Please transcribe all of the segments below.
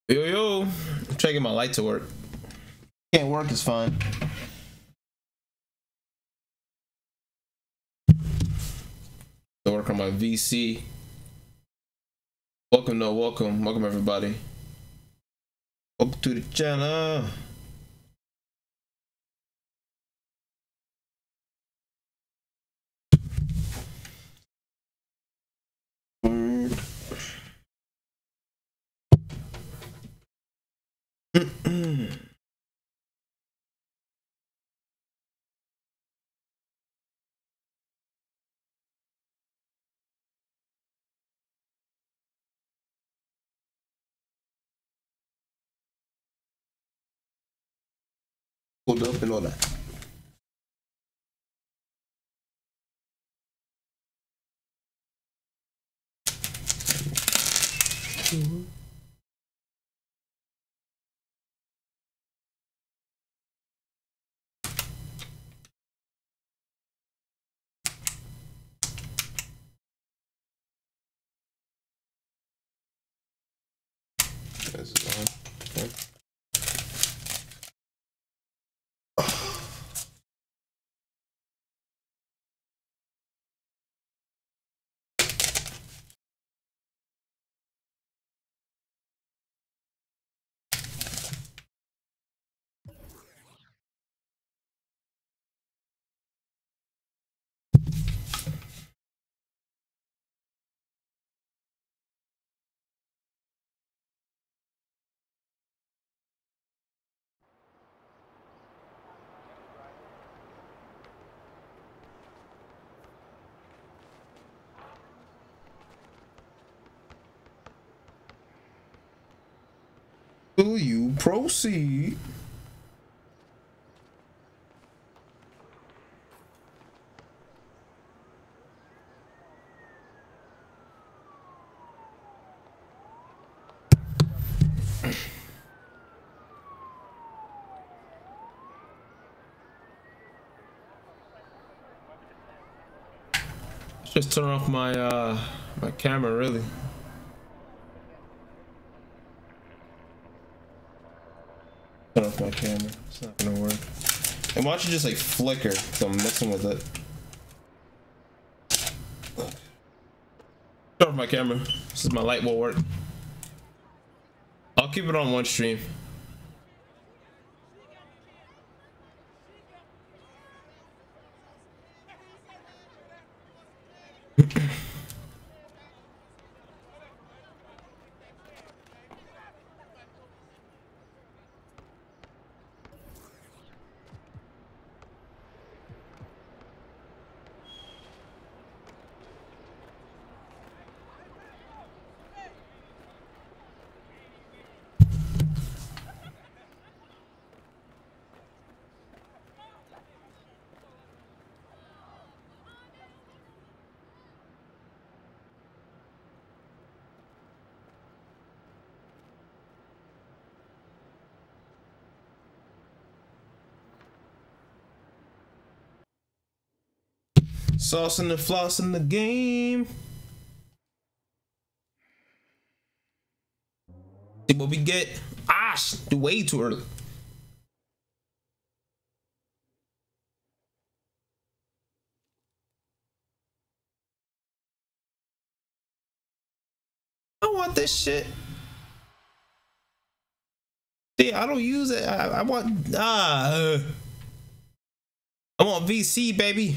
Yo, yo, I'm trying to get my light to work. Can't work, it's fine. To work on my VC. Welcome everybody. Welcome to the channel. Hold up and all that. This is on. Okay. Will you proceed? Just turn off my my camera, really. Turn off my camera. It's not gonna work. And watch it just like flicker, so I'm messing with it. Turn off my camera. This is my light will work. I'll keep it on one stream. Sauce and the floss in the game. See what we get. Ah, way too early. I want this shit. See, I don't use it. I want I want VC, baby.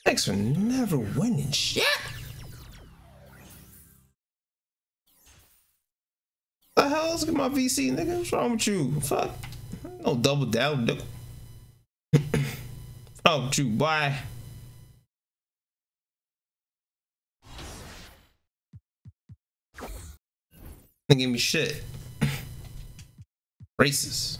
Thanks for never winning shit. The hell is my VC, nigga? What's wrong with you? Fuck. No double down, nigga. What's wrong with you, boy? They give me shit. Racist.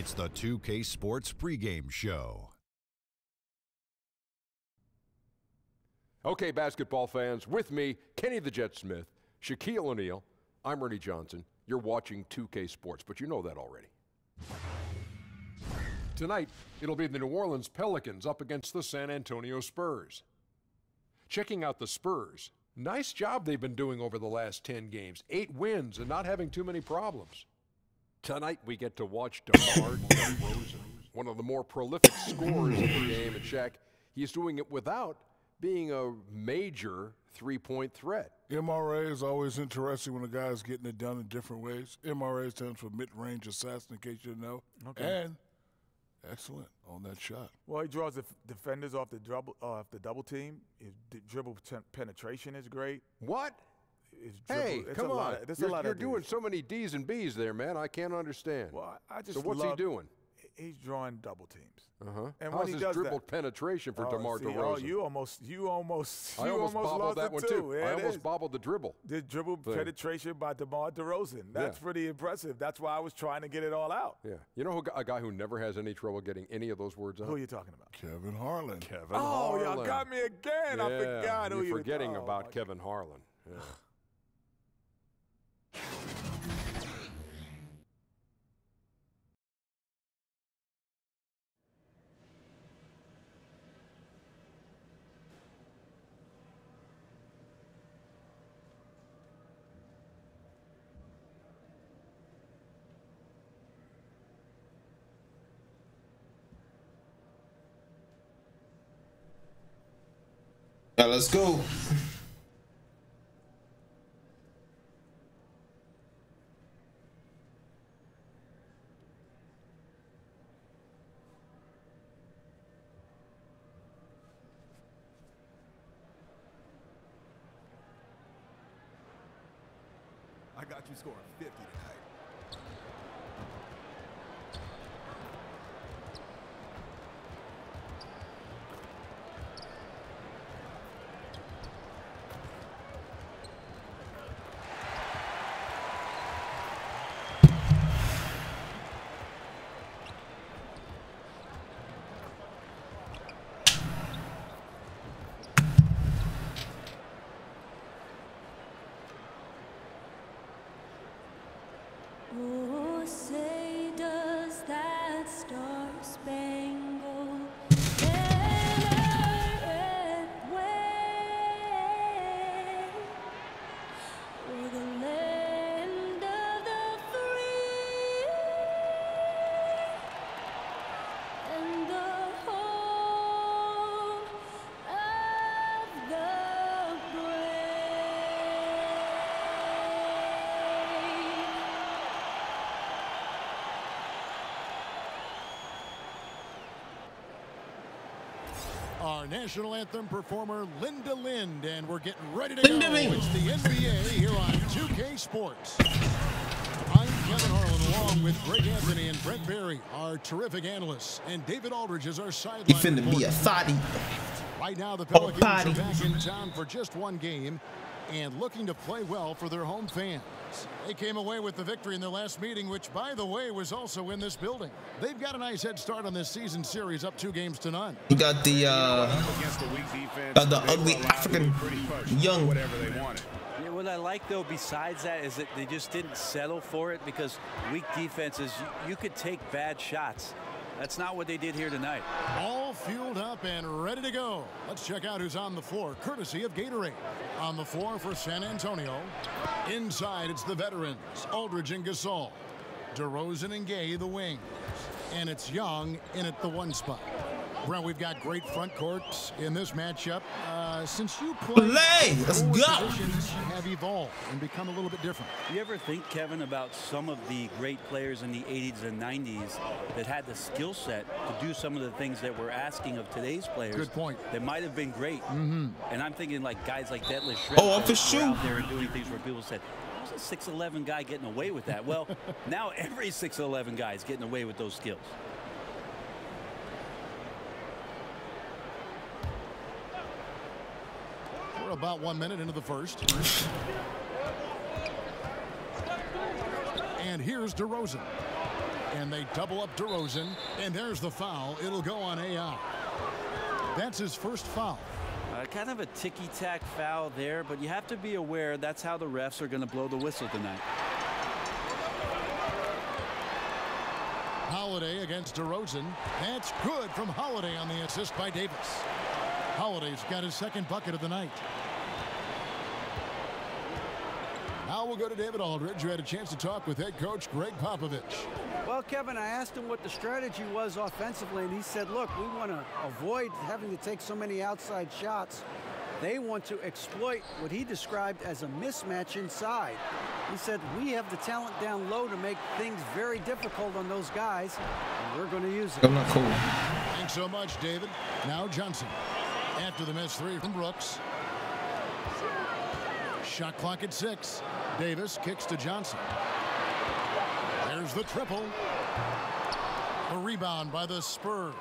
It's the 2K Sports pregame show. Okay, basketball fans, with me, Kenny the Jet Smith, Shaquille O'Neal, I'm Ernie Johnson. You're watching 2K Sports, but you know that already. Tonight, it'll be the New Orleans Pelicans up against the San Antonio Spurs. Checking out the Spurs, nice job they've been doing over the last 10 games. 8 wins and not having too many problems. Tonight, we get to watch DeMar DeRozan, one of the more prolific scorers in the game. And Shaq, he's doing it without being a major three-point threat. MRA is always interesting when a guy's getting it done in different ways. MRA stands for mid-range assassin, in case you didn't know. Okay. And excellent on that shot. Well, he draws the defenders off the double team. His dribble penetration is great. What? Hey, come on. You're doing so many D's and B's there, man. I can't understand. Well, I just So what's he doing? He's drawing double teams. And how's his dribble penetration for DeMar DeRozan? You almost bobbled that one too. Yeah, I almost bobbled the dribble. The dribble penetration by DeMar DeRozan. That's pretty impressive. That's why I was trying to get it all out. Yeah. You know a guy who never has any trouble getting any of those words out? Who are you talking about? Kevin Harlan. Kevin Harlan. Oh, y'all got me again. Yeah, I forgot who you're forgetting about Kevin Harlan. Yeah. Now let's go. I got you scoring 50 tonight. Oh, say does that star-spangled banner wave o'er the land of the free and the home of the brave. Our national anthem performer, Linda Lind, and we're getting ready to go. It's the NBA here on 2K Sports. I'm Kevin Harlan, along with Greg Anthony and Brent Berry, our terrific analysts, and David Aldridge is our sideline He finna be a reporter. thotty. Right now, the Pelicans are back in town for just one game and looking to play well for their home fans. They came away with the victory in their last meeting, which, by the way, was also in this building. They've got a nice head start on this season series, up 2 games to none. You got the ugly African young. Whatever they wanted. Yeah, what I like, though, besides that, is that they just didn't settle for it, because weak defenses, you could take bad shots. That's not what they did here tonight. All fueled up and ready to go. Let's check out who's on the floor, courtesy of Gatorade. On the floor for San Antonio. Inside, it's the veterans, Aldridge and Gasol. DeRozan and Gay, the wings. And it's Young in at the 1 spot. Well, we've got great front courts in this matchup. Since you played, Let's go. positions have evolved and become a little bit different. You ever think, Kevin, about some of the great players in the 80s and 90s that had the skill set to do some of the things that we're asking of today's players? Good point. That might have been great. And I'm thinking like guys like Detlef Schrempf. Oh, off his shoe. Out there and doing things where people said, "How's a 6'11" guy getting away with that?" Well, now every 6'11" guy is getting away with those skills. We're about 1 minute into the first. And here's DeRozan. And they double up DeRozan. And there's the foul. It'll go on AI. That's his first foul. Kind of a ticky-tack foul there, but you have to be aware that's how the refs are going to blow the whistle tonight. Holiday against DeRozan. That's good from Holiday on the assist by Davis. Holiday's got his second bucket of the night. Now we'll go to David Aldridge, who had a chance to talk with head coach Greg Popovich. Well, Kevin, I asked him what the strategy was offensively, and he said, look, we want to avoid having to take so many outside shots. They want to exploit what he described as a mismatch inside. He said, we have the talent down low to make things very difficult on those guys, and we're going to use it. I'm not cool. Thanks so much, David. Now Johnson. After the missed three from Brooks. Shot clock at 6. Davis kicks to Johnson. There's the triple. A rebound by the Spurs.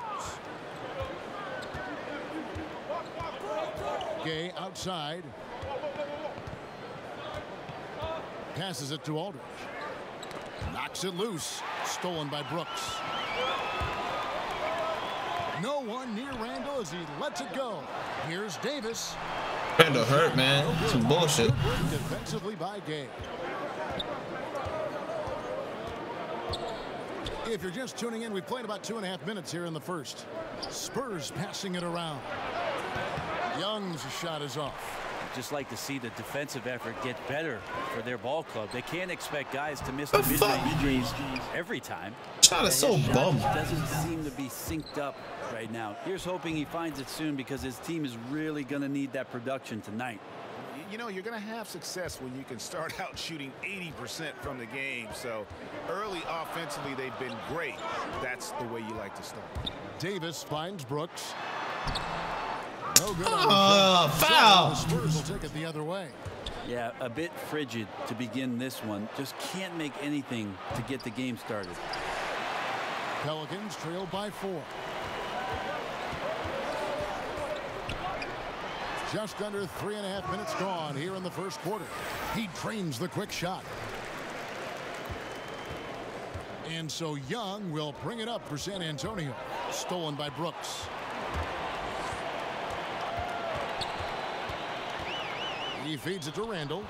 Gay outside. Passes it to Aldridge. Knocks it loose. Stolen by Brooks. No one near Randall as he lets it go. Here's Davis. Randall hurt, man. Some bullshit. Defensively by Gay. If you're just tuning in, we've played about 2.5 minutes here in the first. Spurs passing it around. Young's shot is off. Just like to see the defensive effort get better for their ball club. They can't expect guys to miss the mid-range every time. Shot is so bum. Doesn't seem to be synced up right now. Here's hoping he finds it soon because his team is really going to need that production tonight. You know, you're going to have success when you can start out shooting 80% from the game. So early offensively, they've been great. That's the way you like to start. Davis finds Brooks. No good. Foul. The Spurs will take it the other way. Yeah, a bit frigid to begin this one. Just can't make anything to get the game started. Pelicans trail by 4. Just under 3.5 minutes gone here in the first quarter. He trains the quick shot. And so Young will bring it up for San Antonio. Stolen by Brooks. He feeds it to Randall.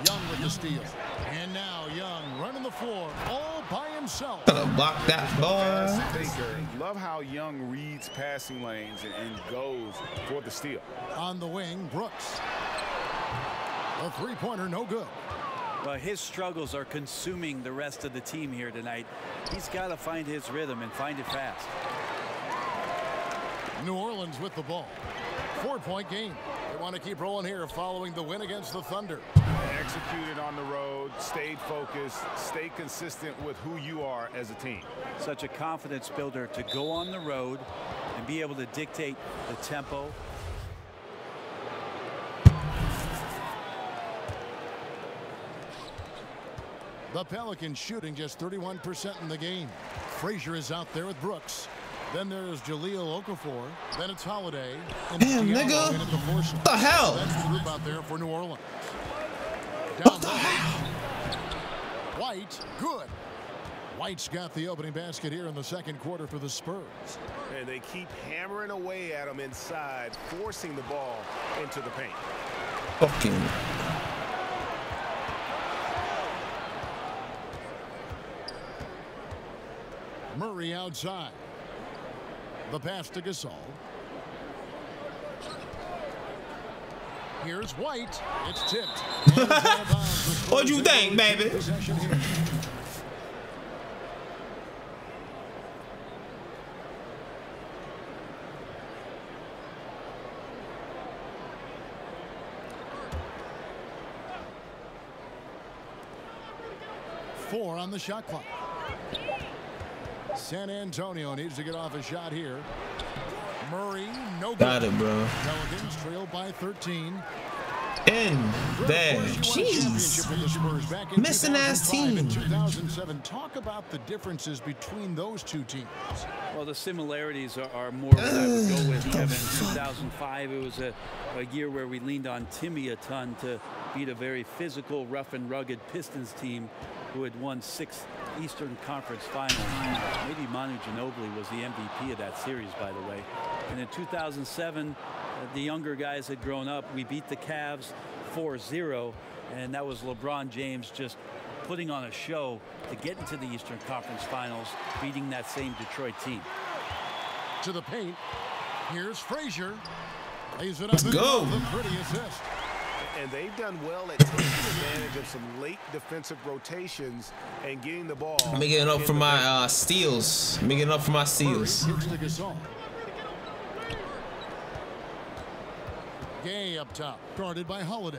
Young with the steal. And now Young running the floor all by himself. Block that ball. Love how Young reads passing lanes and goes for the steal. On the wing, Brooks. A three-pointer, no good. Well, his struggles are consuming the rest of the team here tonight. He's got to find his rhythm and find it fast. New Orleans with the ball. 4-point game. They want to keep rolling here following the win against the Thunder. Executed on the road, stayed focused, stay consistent with who you are as a team. Such a confidence builder to go on the road and be able to dictate the tempo. The Pelicans shooting just 31% in the game. Frazier is out there with Brooks. Then there's Jahlil Okafor. Then it's Holiday. And damn, nigga. What the hell? That's the group out there for New Orleans. What the hell? White, good. White's got the opening basket here in the second quarter for the Spurs. And they keep hammering away at him inside, forcing the ball into the paint. Fucking. Murray outside. The pass to Gasol. Here's White. It's tipped. What'd you think, baby? Four on the shot clock. San Antonio needs to get off a shot here. Murray, no good. Got it, bro. Pelicans trail by 13. In there. Jeez. Missing ass team. In 2007, talk about the differences between those two teams. Well, the similarities are more what I would go with, Kevin. In 2005, it was a year where we leaned on Timmy a ton to beat a very physical, rough and rugged Pistons team who had won 6 Eastern Conference Finals. Maybe Manu Ginobili was the MVP of that series, by the way. And in 2007, the younger guys had grown up. We beat the Cavs 4-0, and that was LeBron James just putting on a show to get into the Eastern Conference Finals, beating that same Detroit team. To the paint. Here's Frazier. Let's go. And they've done well at taking advantage of some late defensive rotations and getting the ball. Making up for my steals. Making up for my steals. Gay up top, guarded by Holiday.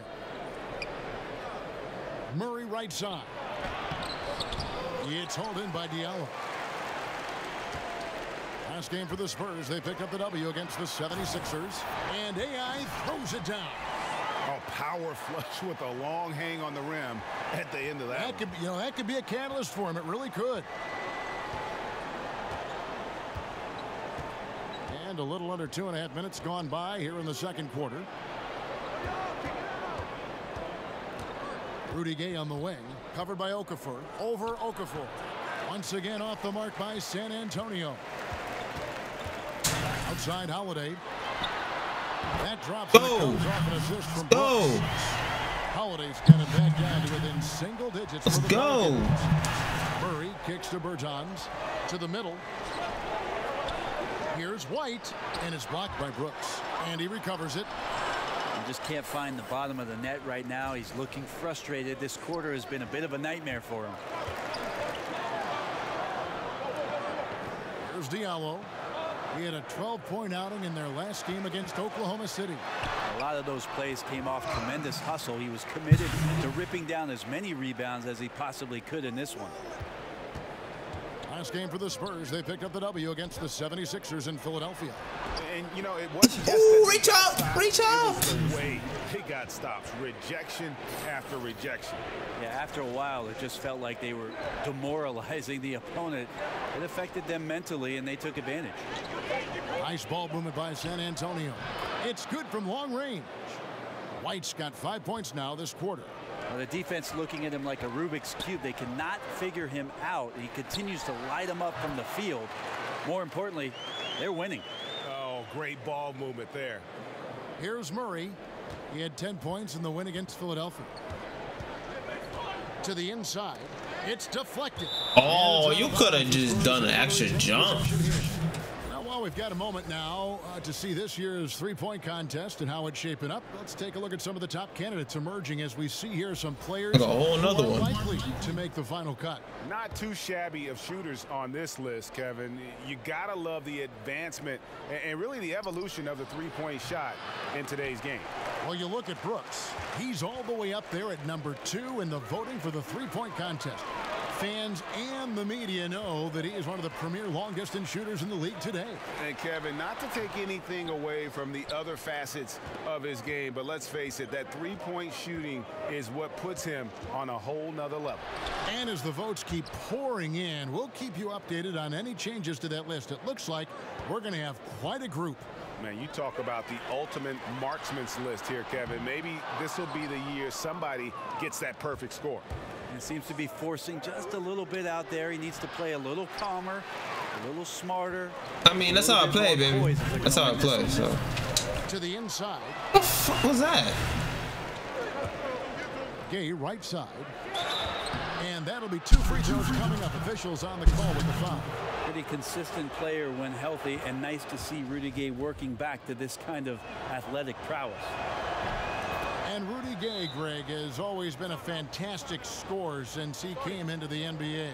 Murray right side. It's hauled in by Diallo. Last game for the Spurs, they picked up the W against the 76ers, and AI throws it down. Oh, power flush with a long hang on the rim at the end of that. That could, that could be a catalyst for him. It really could. And a little under 2.5 minutes gone by here in the second quarter. Rudy Gay on the wing, covered by Okafor. Over Okafor. Once again off the mark by San Antonio. Outside Holiday. That drops. Go. Off an assist from Go. Brooks. Holiday's got it back down to within single digits. Let's go. Murray kicks to Bertans. To the middle. Here's White, and it's blocked by Brooks. And he recovers it. He just can't find the bottom of the net right now. He's looking frustrated. This quarter has been a bit of a nightmare for him. Here's Diallo. He had a 12-point outing in their last game against Oklahoma City. A lot of those plays came off tremendous hustle. He was committed to ripping down as many rebounds as he possibly could in this one. Last game for the Spurs, they picked up the W against the 76ers in Philadelphia. And, you know, it wasn't just Ooh, that reach out, reach out. the way they got stops, rejection after rejection. Yeah, after a while, it just felt like they were demoralizing the opponent. It affected them mentally, and they took advantage. Nice ball movement by San Antonio. It's good from long range. White's got 5 points now this quarter. Well, the defense looking at him like a Rubik's Cube. They cannot figure him out. He continues to light him up from the field. More importantly, they're winning. Oh, great ball movement there. Here's Murray. He had 10 points in the win against Philadelphia. To the inside. It's deflected. Oh, you could have just done an extra jump. Well, we've got a moment now to see this year's three-point contest and how it's shaping up. Let's take a look at some of the top candidates emerging as we see here some players like a whole nother who are one likely to make the final cut. Not too shabby of shooters on this list, Kevin. You gotta love the advancement and really the evolution of the three-point shot in today's game. Well, you look at Brooks. He's all the way up there at number 2 in the voting for the three-point contest. Fans and the media know that he is one of the premier long-distance shooters in the league today. And Kevin, not to take anything away from the other facets of his game, but let's face it, that three-point shooting is what puts him on a whole nother level. And as the votes keep pouring in, we'll keep you updated on any changes to that list. It looks like we're going to have quite a group. Man, you talk about the ultimate marksman's list here, Kevin. Maybe this will be the year somebody gets that perfect score. He seems to be forcing just a little bit out there. He needs to play a little calmer, a little smarter. I mean, that's how I play, baby. That's how I play. So. To the inside. What the fuck was that? Gay right side. And that'll be 2 free throws coming up. Officials on the call with the foul. Pretty consistent player when healthy, and nice to see Rudy Gay working back to this kind of athletic prowess. And Rudy Gay, Greg, has always been a fantastic scorer since he came into the NBA.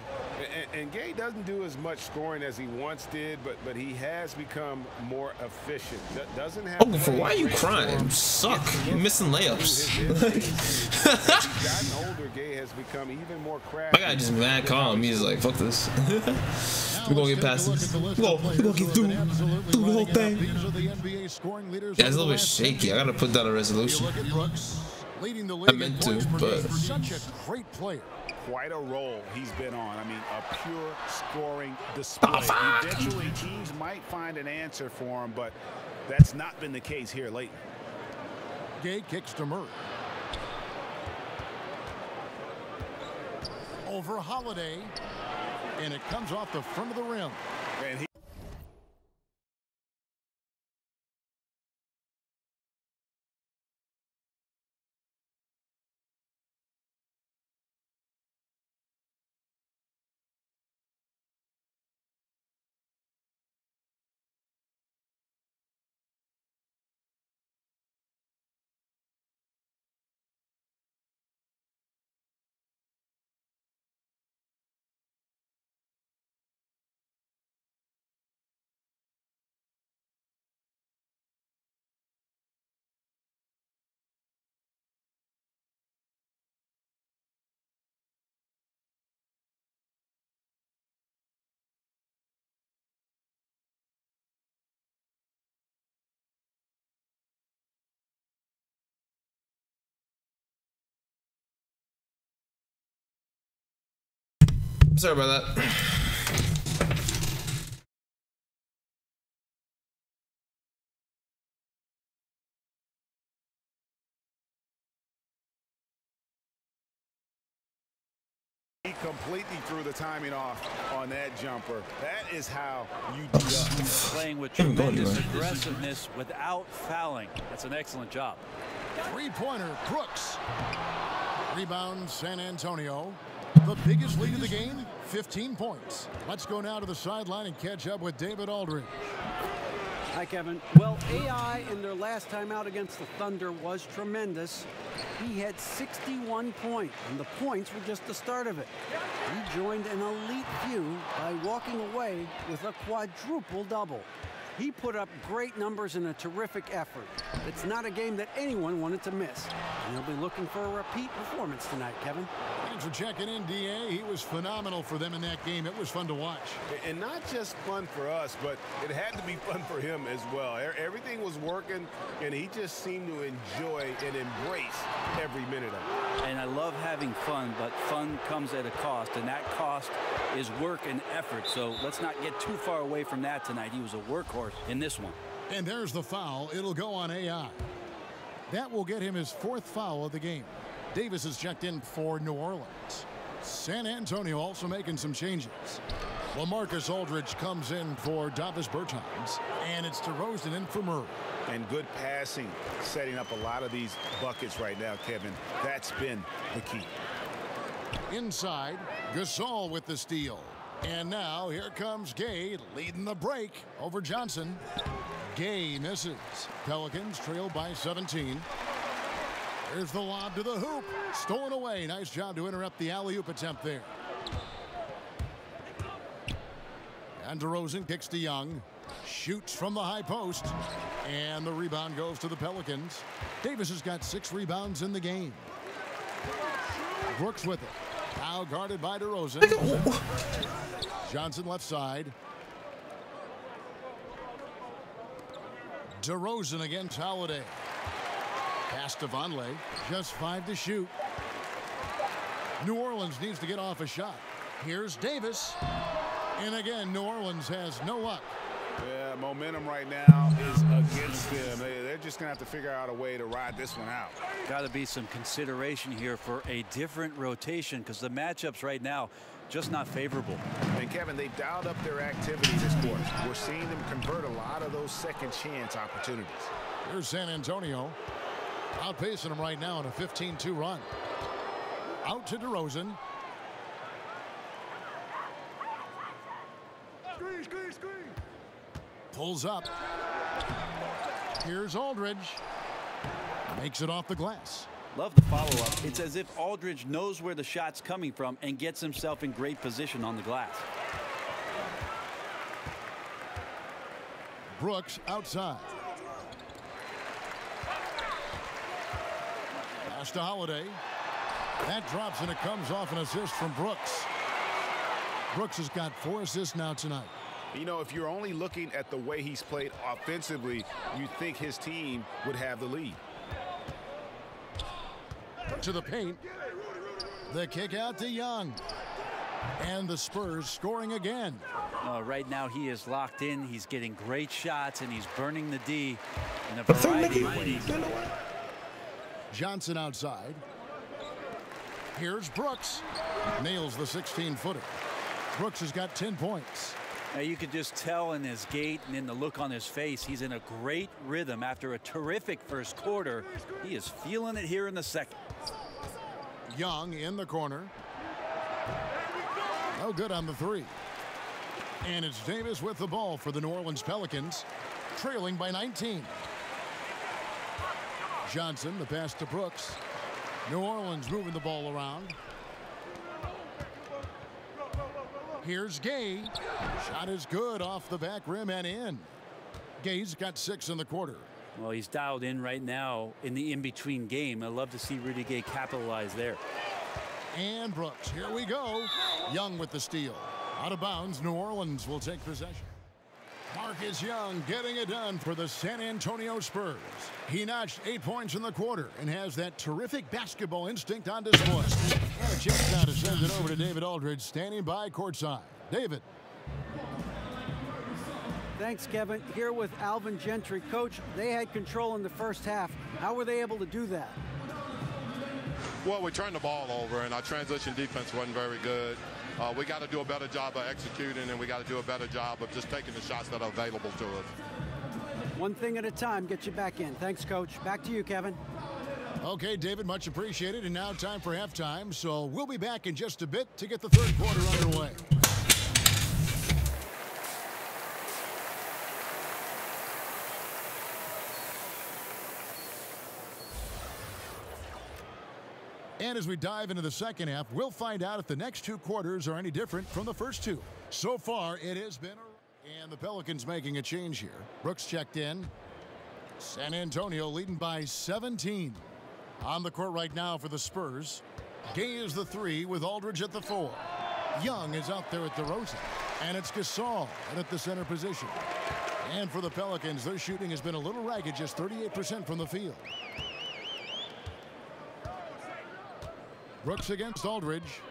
And Gay doesn't do as much scoring as he once did, but he has become more efficient. Doesn't have. Oh, for why are you crying? You suck. You're missing layups. As he's gotten older, Gay has become even more crafty. My guy just mad calm. He's like, fuck this. We're gonna get past this. We're gonna get through the whole thing. Yeah, it's a little bit shaky. I gotta put down a resolution. You look at Brooks. leading the league in points per game. Such a great player. Quite a role he's been on. I mean, a pure scoring display. Eventually, teams might find an answer for him, but that's not been the case here lately. Gay kicks to Murray. Over Holiday, and it comes off the front of the rim. And Sorry about that. he completely threw the timing off on that jumper. That is how you do up. Playing with tremendous aggressiveness without fouling. That's an excellent job. Three-pointer, Brooks. Rebound, San Antonio. The biggest lead of the game, 15 points. Let's go now to the sideline and catch up with David Aldridge. Hi, Kevin. Well, AI in their last time out against the Thunder was tremendous. He had 61 points, and the points were just the start of it. He joined an elite few by walking away with a quadruple double. He put up great numbers in a terrific effort. It's not a game that anyone wanted to miss. And he'll be looking for a repeat performance tonight, Kevin. Thanks for checking in, DA. He was phenomenal for them in that game. It was fun to watch. And not just fun for us, but it had to be fun for him as well. Everything was working, and he just seemed to enjoy and embrace every minute of it. And I love having fun, but fun comes at a cost, and that cost is work and effort. So let's not get too far away from that tonight. He was a workhorse in this one. And there's the foul. It'll go on AI. That will get him his fourth foul of the game. Davis is checked in for New Orleans. San Antonio also making some changes. LaMarcus Aldridge comes in for Davis Bertans, and it's DeRozan in for Murray. And good passing, setting up a lot of these buckets right now, Kevin. That's been the key. Inside, Gasol with the steal. And now here comes Gay leading the break over Johnson. Gay misses. Pelicans trail by 17. Here's the lob to the hoop. Stolen away. Nice job to interrupt the alley-oop attempt there. And DeRozan kicks to Young. Shoots from the high post. And the rebound goes to the Pelicans. Davis has got 6 rebounds in the game. Brooks with it. Now guarded by DeRozan. Johnson left side. DeRozan against Holiday. Pass to Vonleh. Just 5 to shoot. New Orleans needs to get off a shot. Here's Davis. And again, New Orleans has no luck. Yeah, momentum right now is against them. They're just going to have to figure out a way to ride this one out. Got to be some consideration here for a different rotation because the matchups right now just not favorable. And Kevin, they've dialed up their activity this quarter. We're seeing them convert a lot of those second chance opportunities. Here's San Antonio. Outpacing them right now in a 15-2 run. Out to DeRozan. Screen. Pulls up. Here's Aldridge. Makes it off the glass. Love the follow-up. It's as if Aldridge knows where the shot's coming from and gets himself in great position on the glass. Brooks outside. Pass to Holiday. That drops and it comes off an assist from Brooks. Brooks has got 4 assists now tonight. You know, if you're only looking at the way he's played offensively, you think his team would have the lead. To the paint. The kick out to Young. And the Spurs scoring again. Right now he is locked in. He's getting great shots and he's burning the D in a variety of ways. Johnson outside. Here's Brooks. Nails the 16-footer. Brooks has got 10 points. Now you could just tell in his gait and in the look on his face, he's in a great rhythm after a terrific first quarter. He is feeling it here in the second. Young in the corner. No good on the three. And it's Davis with the ball for the New Orleans Pelicans, trailing by 19. Johnson, the pass to Brooks. New Orleans moving the ball around. Here's Gay. Shot is good off the back rim and in. Gay's got 6 in the quarter. Well, he's dialed in right now in the in-between game. I'd love to see Rudy Gay capitalize there. And Brooks, here we go. Young with the steal. Out of bounds, New Orleans will take possession. Marcus Young getting it done for the San Antonio Spurs. He notched 8 points in the quarter and has that terrific basketball instinct on display. And a chance now to send it over to David Aldridge, standing by courtside. David. Thanks, Kevin. Here with Alvin Gentry. Coach, they had control in the first half. How were they able to do that? Well, we turned the ball over, and our transition defense wasn't very good. We got to do a better job of executing, and we got to do a better job of just taking the shots that are available to us. One thing at a time, get you back in. Thanks, Coach. Back to you, Kevin. Okay, David, much appreciated. And now time for halftime. So we'll be back in just a bit to get the third quarter underway. And as we dive into the second half, we'll find out if the next 2 quarters are any different from the first 2. So far, it has been and the Pelicans making a change here. Brooks checked in. San Antonio leading by 17. On the court right now for the Spurs. Gay is the 3 with Aldridge at the 4. Young is out there at the DeRozan. And it's Gasol at the center position. And for the Pelicans, their shooting has been a little ragged, just 38% from the field. Brooks against Aldridge.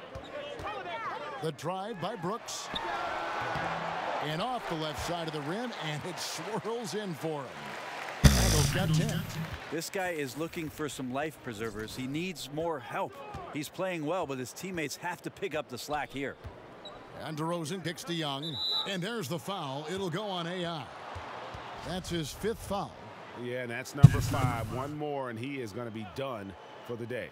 The drive by Brooks. And off the left side of the rim, and it swirls in for him. Randall's got 10. This guy is looking for some life preservers. He needs more help. He's playing well, but his teammates have to pick up the slack here. And DeRozan kicks to Young. And there's the foul. It'll go on AI. That's his 5th foul. Yeah, and that's number 5. One more, and he is going to be done for the day.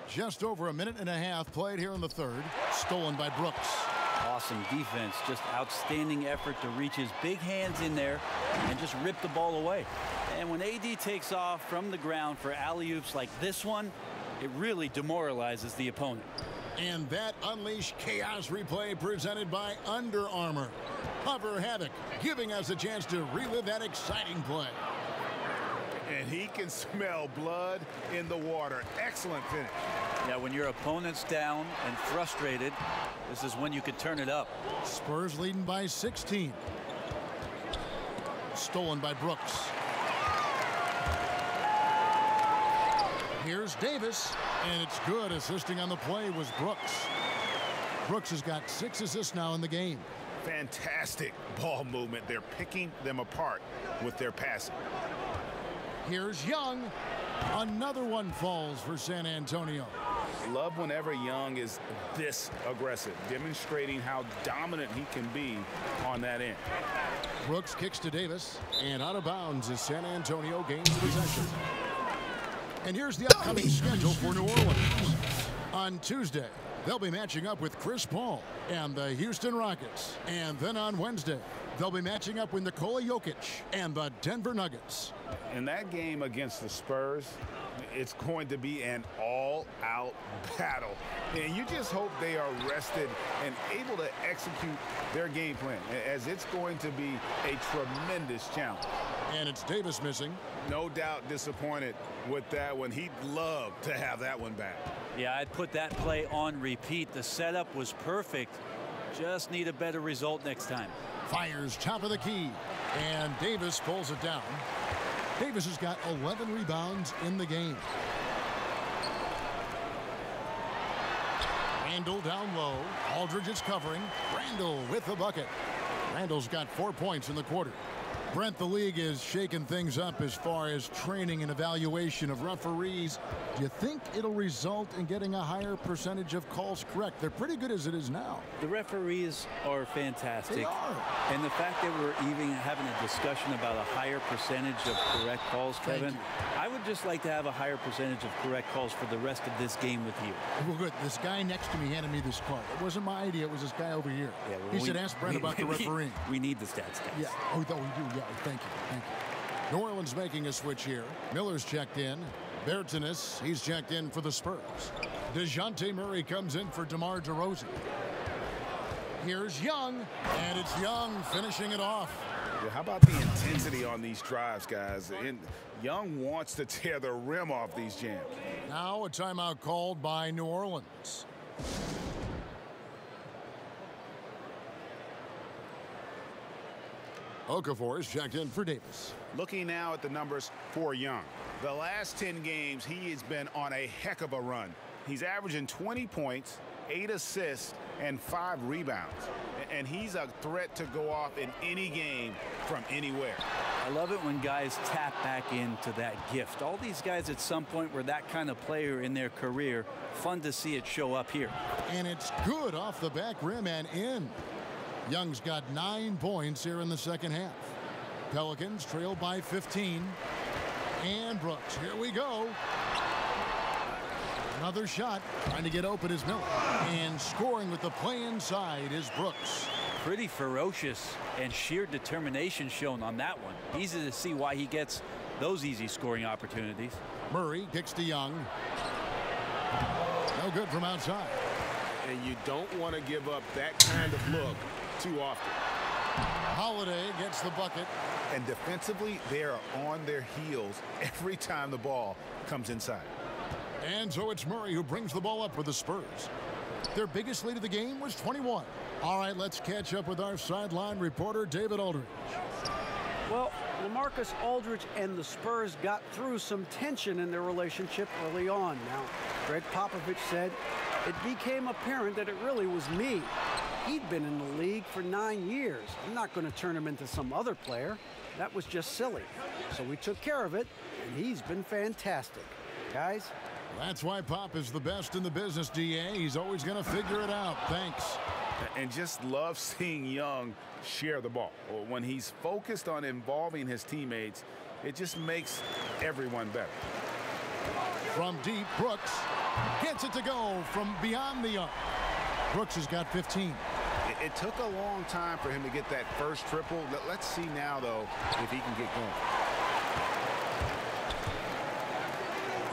Just over a minute and a half played here in the third. Stolen by Brooks. Awesome defense. Just outstanding effort to reach his big hands in there and just rip the ball away. And when AD takes off from the ground for alley-oops like this one, it really demoralizes the opponent. And that unleashed chaos replay presented by Under Armour. Hover Havoc, giving us a chance to relive that exciting play. And he can smell blood in the water. Excellent finish. Yeah, when your opponent's down and frustrated, this is when you can turn it up. Spurs leading by 16. Stolen by Brooks. Here's Davis, and it's good. Assisting on the play was Brooks. Brooks has got 6 assists now in the game. Fantastic ball movement. They're picking them apart with their passing. Here's Young. Another one falls for San Antonio. Love whenever Young is this aggressive, demonstrating how dominant he can be on that end. Brooks kicks to Davis, and out of bounds as San Antonio gains possession. And here's the upcoming schedule for New Orleans. On Tuesday, they'll be matching up with Chris Paul and the Houston Rockets. And then on Wednesday, they'll be matching up with Nikola Jokic and the Denver Nuggets. In that game against the Spurs, it's going to be an all-out battle. And you just hope they are rested and able to execute their game plan, as it's going to be a tremendous challenge. And it's Davis missing. No doubt disappointed with that one. He'd love to have that one back. Yeah, I'd put that play on repeat. The setup was perfect. Just need a better result next time. Fires top of the key, and Davis pulls it down. Davis has got 11 rebounds in the game. Randall down low. Aldridge is covering. Randall with the bucket. Randall's got 4 points in the quarter. Brent, the league is shaking things up as far as training and evaluation of referees. Do you think it'll result in getting a higher percentage of calls correct? They're pretty good as it is now. The referees are fantastic. They are. And the fact that we're even having a discussion about a higher percentage of correct calls, Kevin, I would just like to have a higher percentage of correct calls for the rest of this game with you. Well, good. This guy next to me handed me this card. It wasn't my idea. It was this guy over here. Yeah, well, he said, ask Brent about the refereeing. We need the stats, guys. Yeah. Oh, we do. Yeah. Thank you. Thank you. New Orleans making a switch here. Miller's checked in. Bertanis, he's checked in for the Spurs. DeJounte Murray comes in for DeMar DeRozan. Here's Young, and it's Young finishing it off. Yeah, how about the intensity on these drives, guys? And Young wants to tear the rim off these jams. Now a timeout called by New Orleans. Okafor is checked in for Davis. Looking now at the numbers for Young. The last 10 games, he has been on a heck of a run. He's averaging 20 points, 8 assists, and 5 rebounds. And he's a threat to go off in any game from anywhere. I love it when guys tap back into that gift. All these guys at some point were that kind of player in their career. Fun to see it show up here. And it's good off the back rim and in. Young's got 9 points here in the second half. Pelicans trail by 15. And Brooks, here we go. Another shot, trying to get open is Miller. And scoring with the play inside is Brooks. Pretty ferocious and sheer determination shown on that one. Easy to see why he gets those easy scoring opportunities. Murray kicks to Young. No good from outside. And you don't want to give up that kind of look too often. Holiday gets the bucket. And defensively, they are on their heels every time the ball comes inside. And so it's Murray who brings the ball up for the Spurs. Their biggest lead of the game was 21. All right, let's catch up with our sideline reporter, David Aldridge. Well, LaMarcus Aldridge and the Spurs got through some tension in their relationship early on. Now, Greg Popovich said, it became apparent that it really was me. He'd been in the league for 9 years. I'm not going to turn him into some other player. That was just silly. So we took care of it, and he's been fantastic. Guys? That's why Pop is the best in the business, DA. He's always going to figure it out. Thanks. And just love seeing Young share the ball. When he's focused on involving his teammates, it just makes everyone better. From deep, Brooks gets it to go from beyond the arc. Brooks has got 15. It took a long time for him to get that first triple. Let's see now, though, if he can get going.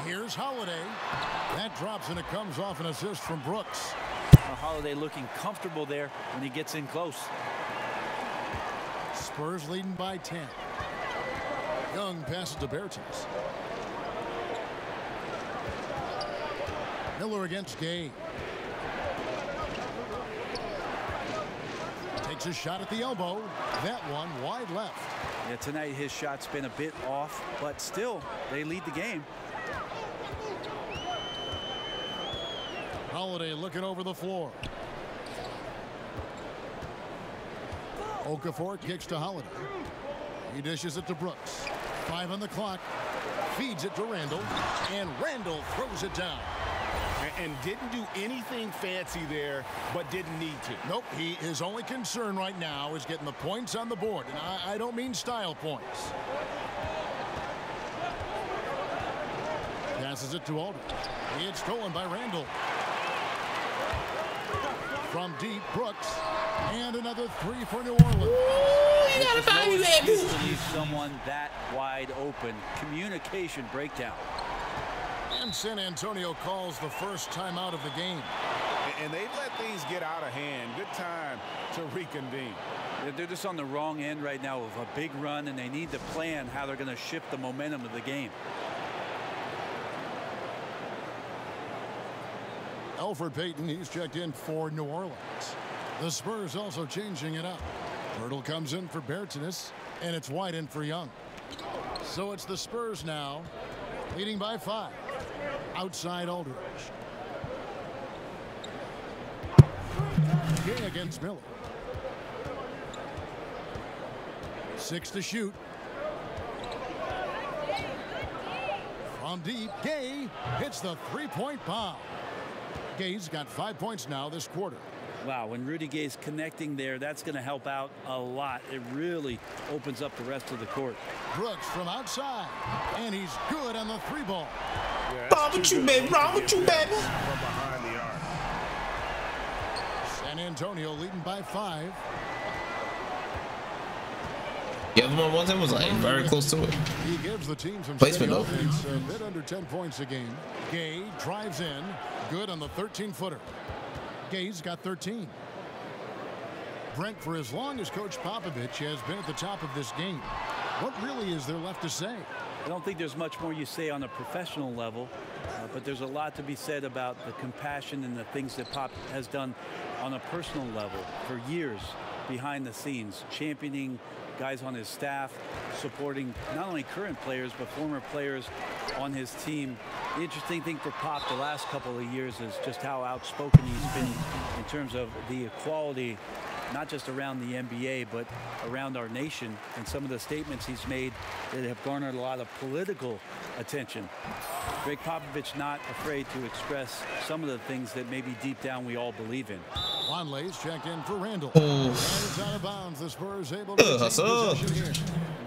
Here's Holiday. That drops, and it comes off an assist from Brooks. Holiday looking comfortable there when he gets in close. Spurs leading by 10. Young passes to Bertans. Miller against Gay. Takes a shot at the elbow. That one wide left. Yeah, tonight his shot's been a bit off, but still, they lead the game. Holiday looking over the floor. Okafor kicks to Holiday. He dishes it to Brooks. 5 on the clock. Feeds it to Randall. And Randall throws it down. And didn't do anything fancy there, but didn't need to. Nope. His only concern right now is getting the points on the board. And I don't mean style points. Passes it to Aldridge. It's stolen by Randall. From deep, Brooks, and another 3 for New Orleans. Ooh, you gotta find me, baby. To leave someone that wide open. Communication breakdown. And San Antonio calls the first timeout of the game. And they've let things get out of hand. Good time to reconvene. They're just on the wrong end right now of a big run, and they need to plan how they're going to shift the momentum of the game. Elfrid Payton, he's checked in for New Orleans. The Spurs also changing it up. Myrtle comes in for Bertanis, and it's White in for Young. So it's the Spurs now, leading by 5. Outside Aldridge. Gay against Miller. 6 to shoot. From deep, Gay hits the three-point bomb. Gay's got 5 points now this quarter. Wow, when Rudy Gay's connecting there, that's going to help out a lot. It really opens up the rest of the court. Brooks from outside, and he's good on the three ball. Wrong with you, baby? Wrong with you, baby? From behind the arc. San Antonio leading by 5. The other one was like very close to it. He gives the team some Placement steady though. offense, a bit under 10 points a game. Gay drives in, good on the 13-footer. Gay's got 13. Brent, for as long as Coach Popovich has been at the top of this game, what really is there left to say? I don't think there's much more you say on a professional level, but there's a lot to be said about the compassion and the things that Pop has done on a personal level for years behind the scenes, championing guys on his staff, supporting not only current players but former players on his team. The interesting thing for Pop the last couple of years is just how outspoken he's been in terms of the equality, not just around the NBA but around our nation, and some of the statements he's made that have garnered a lot of political attention. Greg Popovich not afraid to express some of the things that maybe deep down we all believe in. Wanley's checked in for Randall. And it's out of bounds. The Spurs able to take possession here.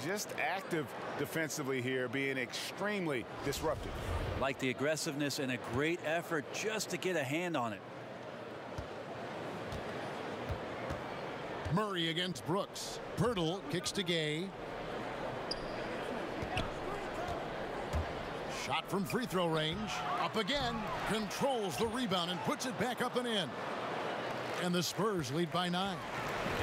Just active defensively here, being extremely disruptive. Like the aggressiveness and a great effort just to get a hand on it. Murray against Brooks. Pirtle kicks to Gay. Shot from free throw range. Up again. Controls the rebound and puts it back up and in. And the Spurs lead by 9.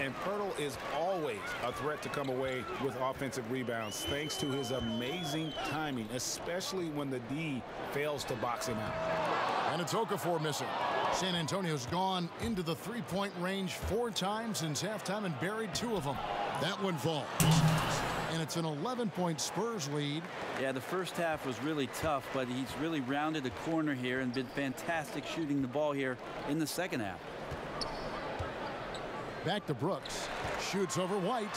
And Pirtle is always a threat to come away with offensive rebounds thanks to his amazing timing, especially when the D fails to box him out. And it's Okafor missing. San Antonio's gone into the three-point range 4 times since halftime and buried 2 of them. That one falls. And it's an 11-point Spurs lead. Yeah, the first half was really tough, but he's really rounded a corner here and been fantastic shooting the ball here in the second half. Back to Brooks. Shoots over White.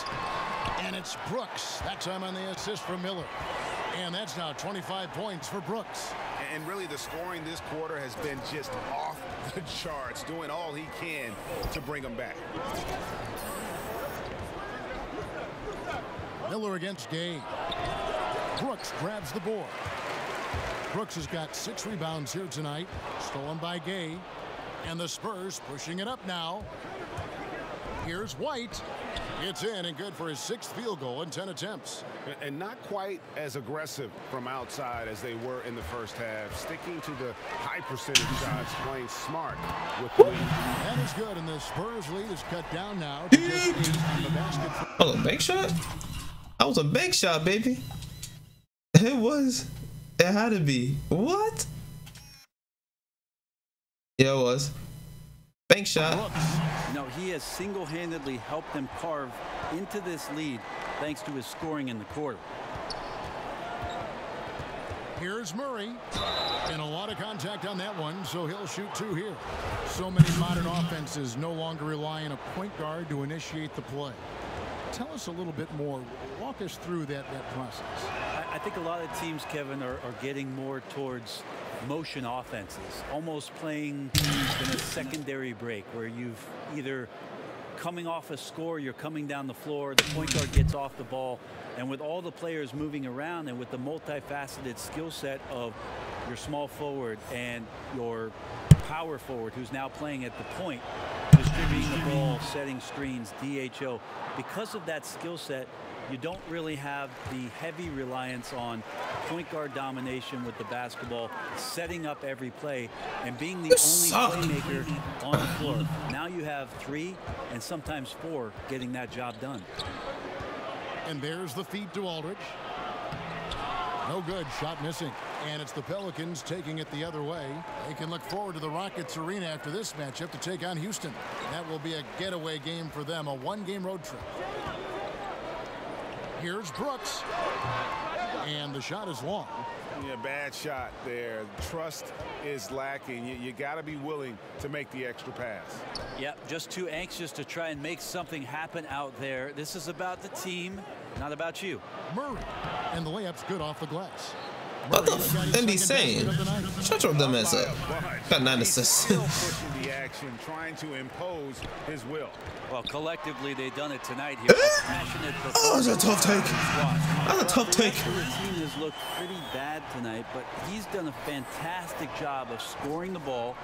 And it's Brooks. That time on the assist from Miller. And that's now 25 points for Brooks. And really the scoring this quarter has been just off the charts, doing all he can to bring them back. Miller against Gay. Brooks grabs the board. Brooks has got 6 rebounds here tonight. Stolen by Gay. And the Spurs pushing it up now. Here's White. It's in and good for his 6th field goal in 10 attempts. And not quite as aggressive from outside as they were in the first half. Sticking to the high percentage shots, playing smart with the lead. That is good, and the Spurs lead is cut down now to just 8 on the basket. Oh, a bank shot? That was a bank shot, baby. It was. It had to be. What? Yeah, it was. Bank shot. No, he has single-handedly helped them carve into this lead thanks to his scoring in the quarter. Here's Murray. And a lot of contact on that one, so he'll shoot 2 here. So many modern offenses no longer rely on a point guard to initiate the play. Tell us a little bit more. Walk us through that process. I think a lot of teams, Kevin, are getting more towards motion offenses, almost playing in a secondary break where you've either coming off a score, you're coming down the floor, the point guard gets off the ball, and with all the players moving around and with the multifaceted skill set of your small forward and your power forward who's now playing at the point, distributing the ball, setting screens, DHO, because of that skill set, you don't really have the heavy reliance on point guard domination with the basketball, setting up every play, and being the only playmaker on the floor. Now you have 3 and sometimes 4 getting that job done. And there's the feed to Aldridge. No good. Shot missing. And it's the Pelicans taking it the other way. They can look forward to the Rockets Arena after this matchup to take on Houston. That will be a getaway game for them, a 1-game road trip. Here's Brooks. And the shot is long. Yeah, bad shot there. Trust is lacking. You got to be willing to make the extra pass. Yep, just too anxious to try and make something happen out there. This is about the team, not about you. Murray, and the layup's good off the glass. What the f? And he's saying, shut your dumb ass up. Got 9 assists. Still pushing the action, trying to impose his will. Well, collectively, they've done it tonight here. A passionate Oh, that's a tough take. That's a tough take. The team has looked pretty bad tonight, but he's done a fantastic job of scoring the ball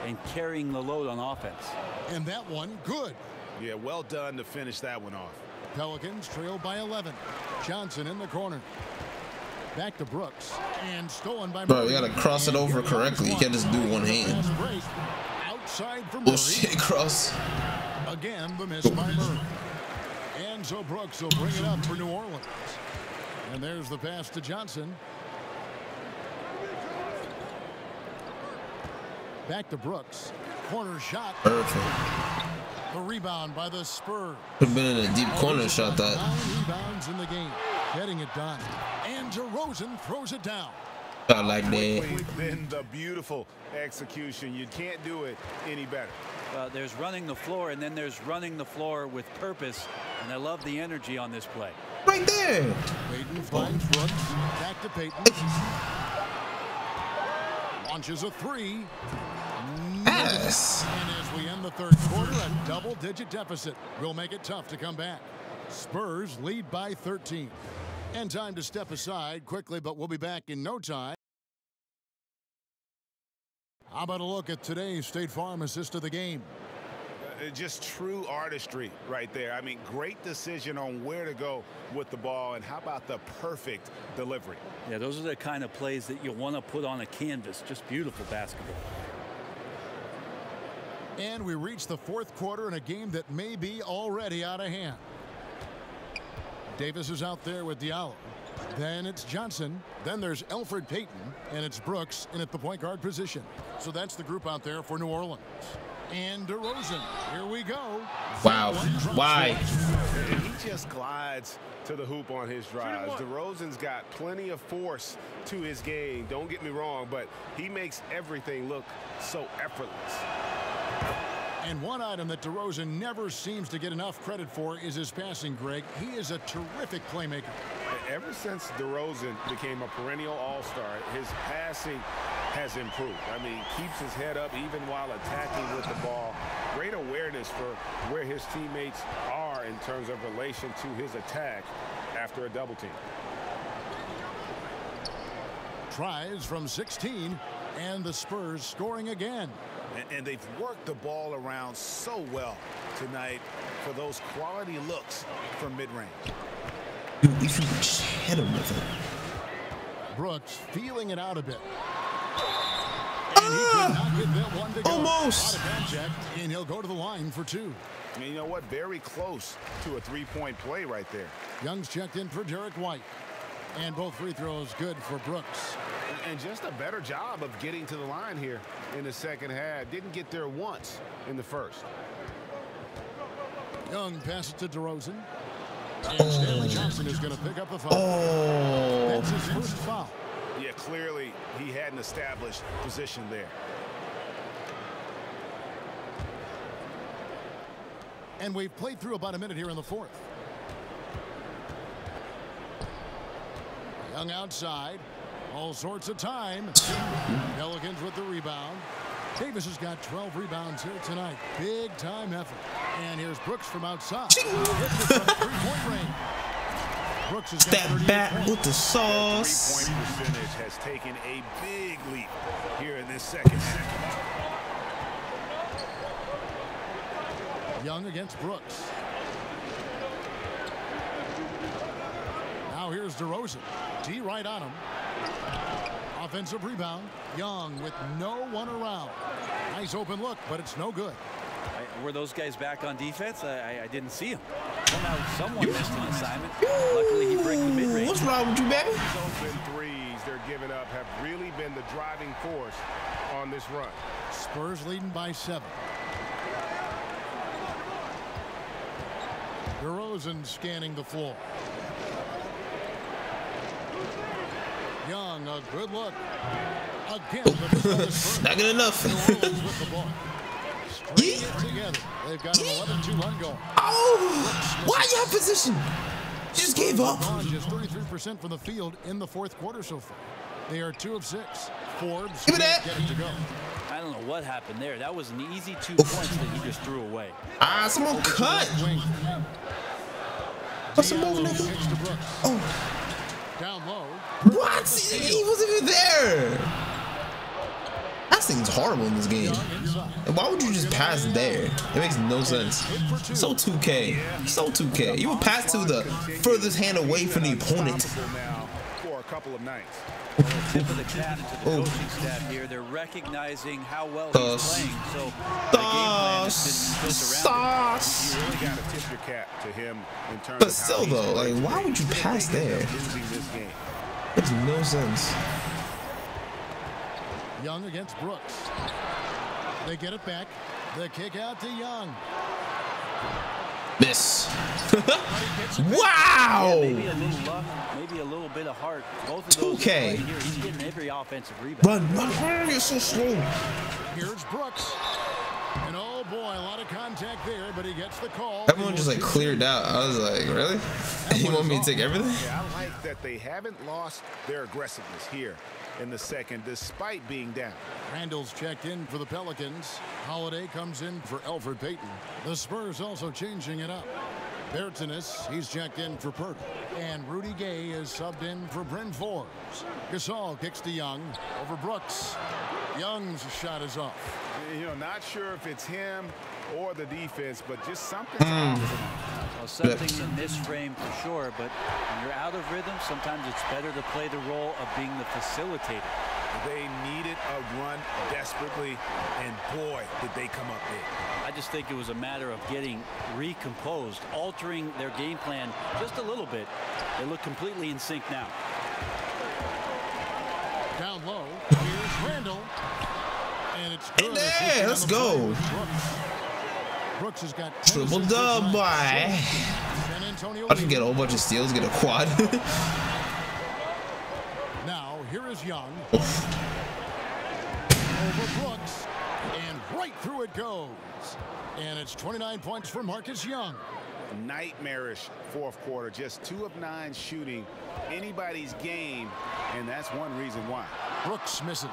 and carrying the load on offense. And that one, good. Yeah, well done to finish that one off. Pelicans trail by 11. Johnson in the corner. Back to Brooks, and stolen by Bro, Murray. you gotta cross it over correctly. You can't just do one hand. Outside for Murray. Bullshit cross. Again, the miss by Murray. And so Brooks will bring it up for New Orleans. And there's the pass to Johnson. Back to Brooks. Corner shot. Perfect. The rebound by the Spurs. Could have been in a deep corner shot that. 9 rebounds in the game. Getting it done. And DeRozan throws it down. Shot like that. Then the beautiful execution. You can't do it any better. There's running the floor, and then there's running the floor with purpose. And I love the energy on this play. Right there. Payton finds Brooks. Back to Payton. Launches a three. Yes. And as we end the third quarter, a double-digit deficit will make it tough to come back. Spurs lead by 13. And time to step aside quickly, but we'll be back in no time. How about a look at today's State Farm assist of the game? Just true artistry right there. I mean, great decision on where to go with the ball, and how about the perfect delivery? Yeah, those are the kind of plays that you want to put on a canvas. Just beautiful basketball. And we reach the fourth quarter in a game that may be already out of hand. Davis is out there with Diallo. Then it's Johnson. Then there's Elfrid Payton. And it's Brooks in at the point guard position. So that's the group out there for New Orleans. And DeRozan. Here we go. Wow. Why? He just glides to the hoop on his drives. DeRozan's got plenty of force to his game. Don't get me wrong, but he makes everything look so effortless. And one item that DeRozan never seems to get enough credit for is his passing, Greg. He is a terrific playmaker. Ever since DeRozan became a perennial all-star, his passing has improved. I mean, keeps his head up even while attacking with the ball. Great awareness for where his teammates are in terms of relation to his attack after a double team. Tries from 16, and the Spurs scoring again. And they've worked the ball around so well tonight for those quality looks from mid-range. Dude, if you just hit him with it. Brooks feeling it out a bit. And he could not get that one to go. Almost. And he'll go to the line for two. And you know what? Very close to a three-point play right there. Young's checked in for Derek White. And both free throws good for Brooks. And just a better job of getting to the line here in the second half. Didn't get there once in the first. Young passes to DeRozan. And Stanley Johnson is going to pick up the foul. Oh. That's his first foul. Yeah, clearly he had an established position there. And we've played through about a minute here in the fourth. Young outside. All sorts of time. Pelicans with the rebound. Davis has got 12 rebounds here tonight. Big time effort. And here's Brooks from outside. Three-point range. Brooks has got that bat with the sauce. Three-point percentage has taken a big leap here in this second half. Young against Brooks. Now here's DeRozan. D right on him. Offensive rebound. Young with no one around. Nice open look, but it's no good. Were those guys back on defense? I didn't see them. Somehow someone missed an assignment. Luckily, he breaks the mid-range. What's wrong with you, baby? These open threes they're giving up have really been the driving force on this run. Spurs leading by 7. DeRozan scanning the floor. Young, a good look. Again, the not good enough. with the ball. String it together. They've got an 11-2 run going. Oh, why you out position? You just gave up. Just 33% from the field in the fourth quarter so far. They are 2 of 6. Forbes give me that. Getting to go. I don't know what happened there. That was an easy 2 points that he just threw away. Ah, someone cut. What's the move, nigga? Oh. Down low. What? He wasn't even there. Passing is horrible in this game. And why would you just pass there? It makes no sense. So 2K. So 2K. You would pass to the furthest hand away from the opponent. For a couple of nights. Tip of the cap to the coaching staff here. They're recognizing how well he's playing. So the game plan has been built around it. You really got to tip your cap to him in terms But of still, though, like, why would you pass there? Makes no sense. Young against Brooks. They get it back. The kick out to Young. Miss. Wow. Yeah, maybe a little luck, maybe a little bit of heart. Both of those 2K. right here. He's getting every offensive rebound. Run. You're so slow. Here's Brooks. And oh boy, a lot of contact there, but he gets the call. Everyone just like cleared out. I was like, really? You want me to take everything? Yeah, I like that they haven't lost their aggressiveness here in the second, despite being down. Randall's checked in for the Pelicans. Holiday comes in for Elfrid Payton. The Spurs also changing it up. Bertanis, he's checked in for Perk. And Rudy Gay is subbed in for Bryn Forbes. Gasol kicks to Young over Brooks. Young's shot is off. You know, not sure if it's him or the defense, but just something. Well, something's in this frame for sure, but when you're out of rhythm, sometimes it's better to play the role of being the facilitator. They needed a run desperately, and boy, did they come up big. I just think it was a matter of getting recomposed, altering their game plan just a little bit. They look completely in sync now. Down low, here's Randall. And it's good. Hey, let's go. Brooks has got triple dub, boy. I can get a whole bunch of steals, get a quad. Now, here is Young. Over Brooks. And right through it goes. And it's 29 points for Marcus Young. Nightmarish fourth quarter, just 2 of 9 shooting anybody's game, and that's one reason why. Brooks misses.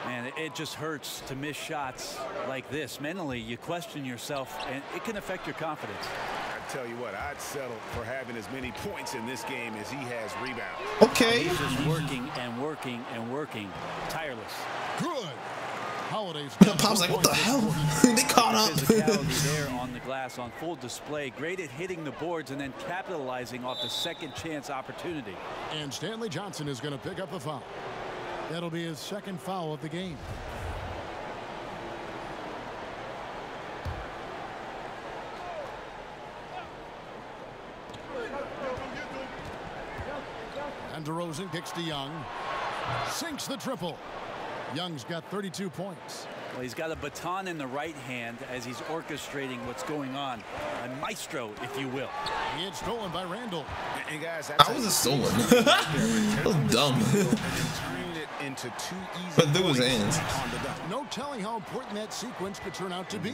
Man, it just hurts to miss shots like this. Mentally, you question yourself, and it can affect your confidence. I tell you what, I'd settle for having as many points in this game as he has rebounds. Okay. He's just working and working and working, tireless. Good. Holiday's Pop's like, what the hell? They caught up. Physicality there on the glass on full display. Great at hitting the boards and then capitalizing off the second chance opportunity. And Stanley Johnson is going to pick up the foul. That'll be his second foul of the game. And DeRozan kicks to Young. Sinks the triple. Young's got 32 points. Well, he's got a baton in the right hand as he's orchestrating what's going on. A maestro, if you will. It's stolen by Randall. And guys, I was a stolen. That was dumb. Into 2 easy but there was hands. No telling how important that sequence could turn out to be.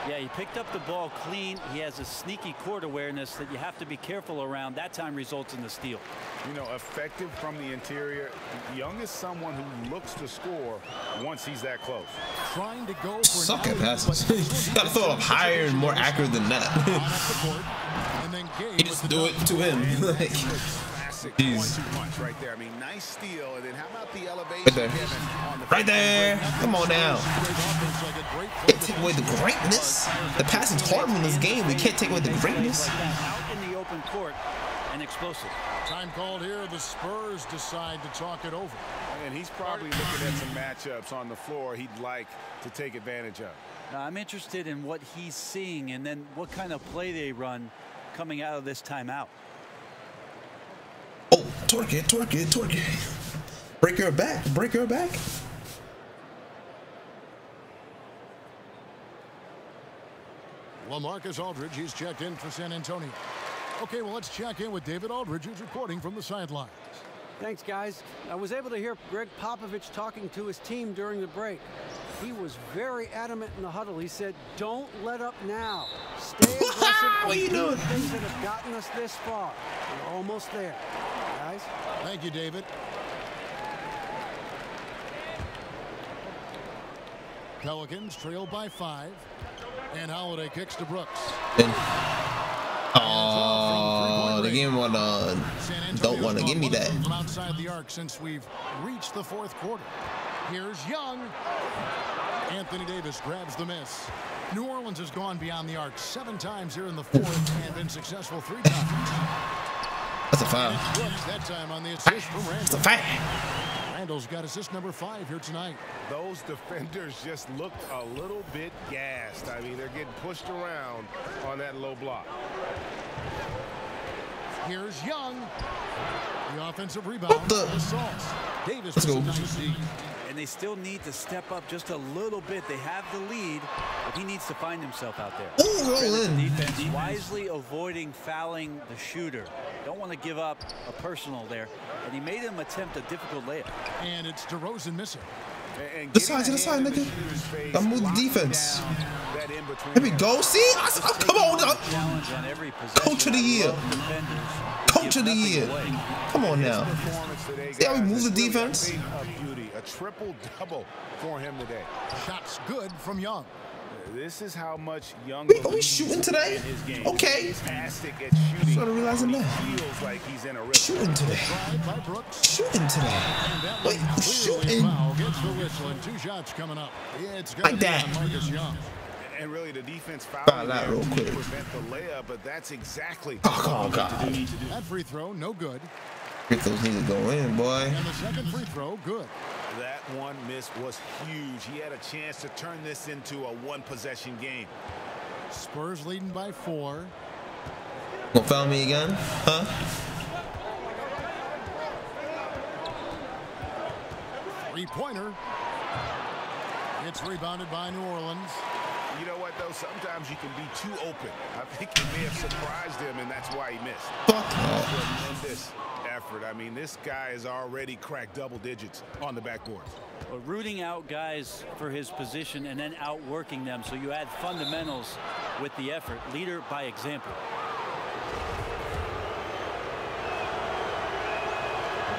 Yeah, he picked up the ball clean. He has a sneaky court awareness that you have to be careful around. That time results in the steal. You know, effective from the interior. Young is someone who looks to score once he's that close. Trying to go for suck at passes. Gotta throw it up higher and more accurate than that. He just do it to him. Like, jeez. Right there. I mean, nice steal. And then how about the elevation? Right there. Right there. Come on now. Can't take away the greatness. The passing's horrible in this game. We can't take away the greatness. Out in the open court and explosive. Time called here. The Spurs decide to talk it over. And he's probably looking at some matchups on the floor he'd like to take advantage of. Now, I'm interested in what he's seeing and then what kind of play they run coming out of this timeout. Oh, torque it. Break her back. LaMarcus Aldridge, he's checked in for San Antonio. Okay, well, let's check in with David Aldridge, who's reporting from the sidelines. Thanks, guys. I was able to hear Greg Popovich talking to his team during the break. He was very adamant in the huddle. He said, don't let up now. Stay aggressive. What are you doing? Things that have gotten us this far. We're almost there, guys. Thank you, David. Pelicans trail by 5. And Holiday kicks to Brooks. Oh, the game don't want to give me that. From outside the arc since we've reached the 4th quarter. Here's Young. Anthony Davis grabs the miss. New Orleans has gone beyond the arc 7 times here in the 4th and been successful 3 times. That's a foul. Brooks that time on the assist from Randall. That's a foul. Randall's got assist number 5 here tonight. Those defenders just looked a little bit gassed. I mean, they're getting pushed around on that low block. Here's Young. The offensive rebound. Assaults. Davis. Let's go. And they still need to step up just a little bit. They have the lead, but he needs to find himself out there. Ooh, roll in. Defense wisely avoiding fouling the shooter. Don't want to give up a personal there. And he made him attempt a difficult layup. And it's DeRozan missing. To the side, nigga. I move the defense. Here we go. See? Come on. Coach of the year. Coach of the year. Come on now. See how we move the defense? A triple-double for him today. Shots good from Young. This is how much Young Are we shooting today? Okay. Fantastic at shooting. Started realizing that. Feels like he's in a rhythm. Shooting today. Shooting today. Wait, shooting. Gets the whistle and 2 shots coming up. It's like that. Marcus Young. And really, the defense fouled that real quick. to prevent the layup, but that's exactly Oh, God. That free throw, no good. Free throws need to go in, boy. And the second free throw, good. That one miss was huge. He had a chance to turn this into a 1-possession game. Spurs leading by 4. Gonna foul me again? Huh? Three-pointer. It's rebounded by New Orleans. You know what, though? Sometimes you can be too open. I think he may have surprised him, and that's why he missed. Tremendous effort. I mean, this guy has already cracked double digits on the backboard. Well, rooting out guys for his position and then outworking them, so you add fundamentals with the effort. Leader by example.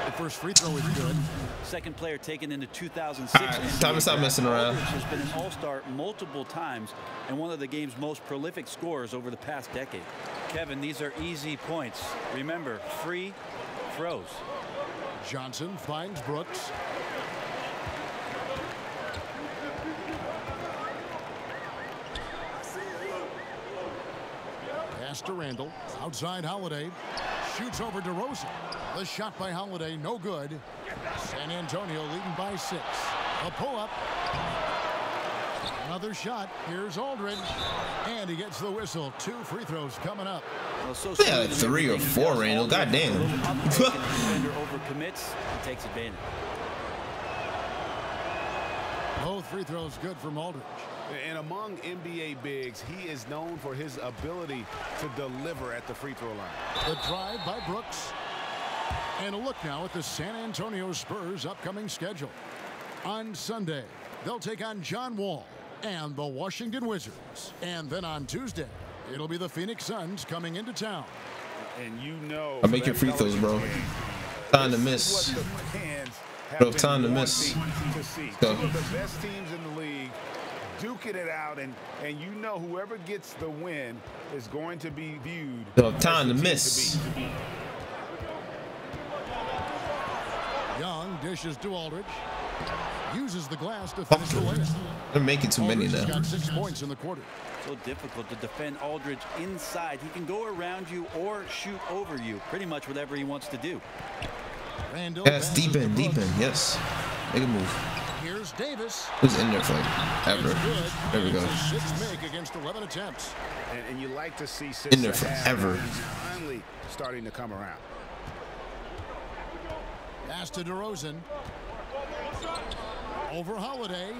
The first free throw is good. Second player taken in the 2006. Time to stop messing around. Aldridge has been an all-star multiple times and one of the game's most prolific scorers over the past decade. Kevin, these are easy points. Remember, free throws. Johnson finds Brooks. Pass to Randall. Outside Holiday. Shoots over DeRozan. The shot by Holiday, no good. San Antonio leading by 6. A pull-up. Another shot. Here's Aldridge. And he gets the whistle. 2 free throws coming up. Yeah, like 3 or 4, Randall. Goddamn. Defender overcommits and takes advantage. Both free throws good from Aldridge. And among NBA bigs, he is known for his ability to deliver at the free throw line. The drive by Brooks. And a look now at the San Antonio Spurs' upcoming schedule. On Sunday, they'll take on John Wall and the Washington Wizards. And then on Tuesday, it'll be the Phoenix Suns coming into town. And you know, I make your free throws, bro. Time to miss. Bro, time to miss. Two of the best teams in the league duking it out, and you know whoever gets the win is going to be viewed. Bro, time to miss. Young dishes to Aldridge. Uses the glass to finish the layup. They're making too many now. Got 6 points in the quarter. So difficult to defend Aldridge inside. He can go around you or shoot over you. Pretty much whatever he wants to do. Randall Yes, deep in. Yes. Make a move. Here's Davis. Who's in there for like ever? There we go. 6 make against 11 attempts. And you like to see in there forever. He's finally starting to come around. Pass to DeRozan. Over Holiday.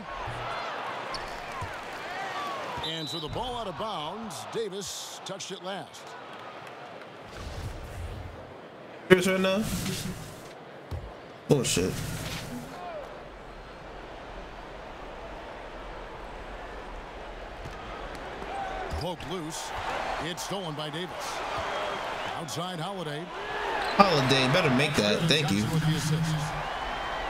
And so the ball out of bounds. Davis touched it last. Here's right now. Bullshit. Poked loose. It's stolen by Davis. Outside Holiday. Holiday, better make that. Thank you.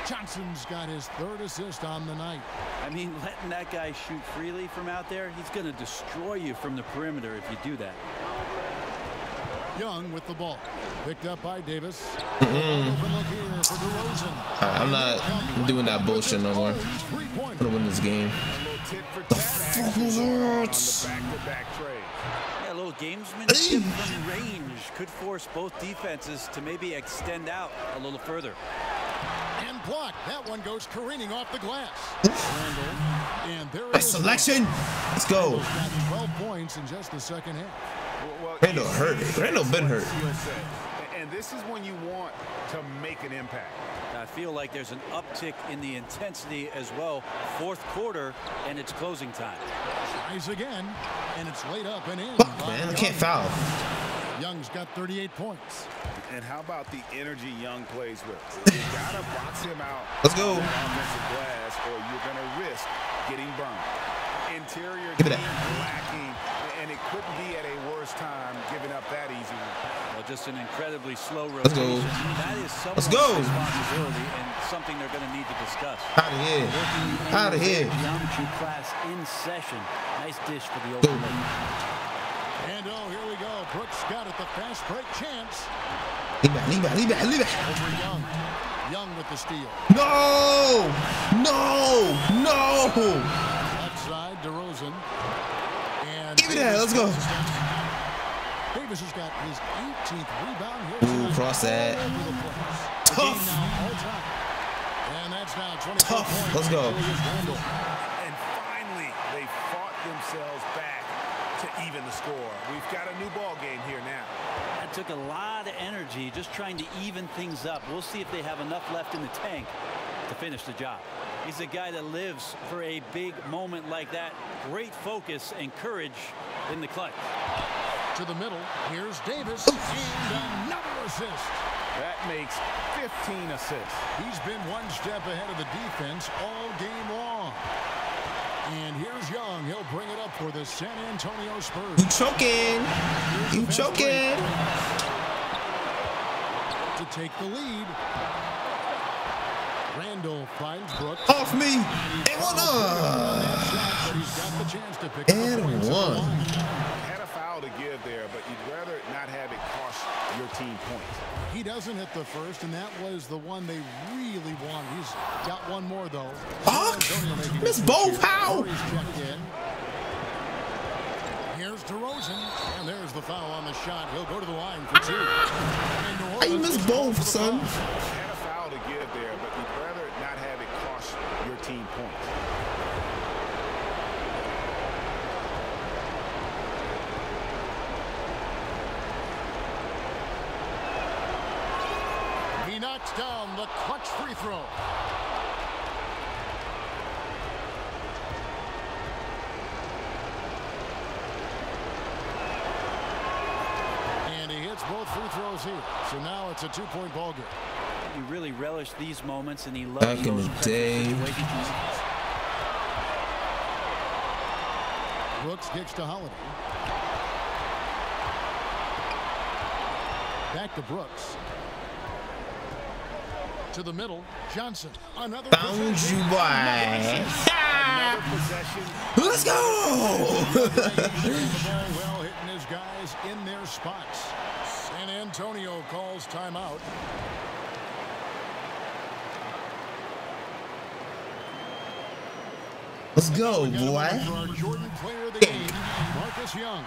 Johnson's got his 3rd assist on the night. I mean, letting that guy shoot freely from out there, he's going to destroy you from the perimeter if you do that. Young with the ball. Picked up by Davis. Open look here for DeRozan. I'm not doing that bullshit no more. I'm gonna win this game. The fuck was that? Yeah, a little gamesmanship from range could force both defenses to maybe extend out a little further. And blocked. That one goes careening off the glass. And there Nice selection. Let's go. Got 12 points in just the second half. Randall hurt. Randall been hurt. And this is when you want to make an impact. I feel like there's an uptick in the intensity as well. 4th quarter, and it's closing time. Tries again, and it's laid up and in. Fuck, man, I can't foul. Young's got 38 points. And how about the energy Young plays with? You gotta box him out. Let's go. On that offensive glass, or you're gonna risk getting burned. Interior Give me team that. lacking, and it couldn't be at a worse time giving up that easy one. Well, just an incredibly slow Let's go. rotation. That is Let's someone's go. responsibility and something they're going to need to discuss. Out of here. Out of here. Geometry class in session. Nice dish for the open look. And oh, here we go. Brooks got it. The fast break chance. Leave back, leave back, leave back, leave back. Over Young. Young with the steal. No! No! No! Outside DeRozan. And Give me that. Let's go. Davis has got his 18th rebound here. Ooh, cross that. Tough. And that's now 24 Tough. points. Let's go. And finally, they fought themselves back to even the score. We've got a new ball game here now. That took a lot of energy just trying to even things up. We'll see if they have enough left in the tank to finish the job. He's a guy that lives for a big moment like that. Great focus and courage in the clutch. To the middle. Here's Davis. And another assist. That makes 15 assists. He's been one step ahead of the defense all game long. And here's Young. He'll bring it up for the San Antonio Spurs. You choking. You choking. To take the lead. Randall finds Brooks. Off me. And one. And one. Had a foul to give there, but you'd rather not have it cost your team points. He doesn't hit the first, and that was the one they really wanted. He's got one more, though. Fuck. Miss both. How? Here's DeRozan, and there's the foul on the shot. He'll go to the line for 2. How you miss both, son? Had a foul to give there, but you'd rather not have it cost your team points. He knocks down the clutch free throw. And he hits both free throws here. So now it's a 2-point ball game. He really relished these moments, and he loves Back in the day. Brooks kicks to Holiday. Back to Brooks. To the middle, Johnson. Another Found you, boy. Let's go. Well, hitting his guys in their spots. San Antonio calls timeout. Let's go, boy. Jordan player of the game, Marcus Young.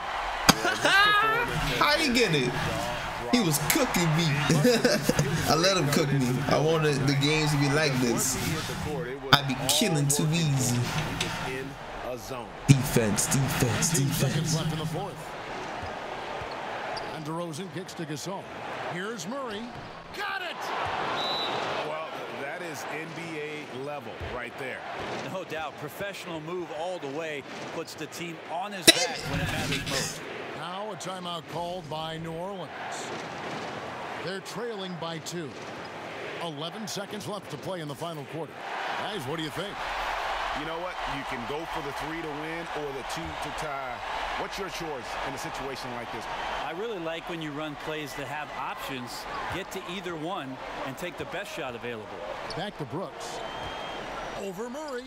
How you get it? He was cooking me. I let him cook me. I wanted the games to be like this. I be killing too easy. Defense, defense, 2 seconds defense. left in the fourth. And DeRozan kicks to Gasol. Here's Murray. Got it! Well, that is NBA level right there. No doubt. Professional move all the way. Puts the team on his back when it matters most. Now a timeout called by New Orleans. They're trailing by 2. 11 seconds left to play in the final quarter. Guys, what do you think? You know what? You can go for the 3 to win or the 2 to tie. What's your choice in a situation like this? I really like when you run plays that have options, get to either one, and take the best shot available. Back to Brooks. Over Murray.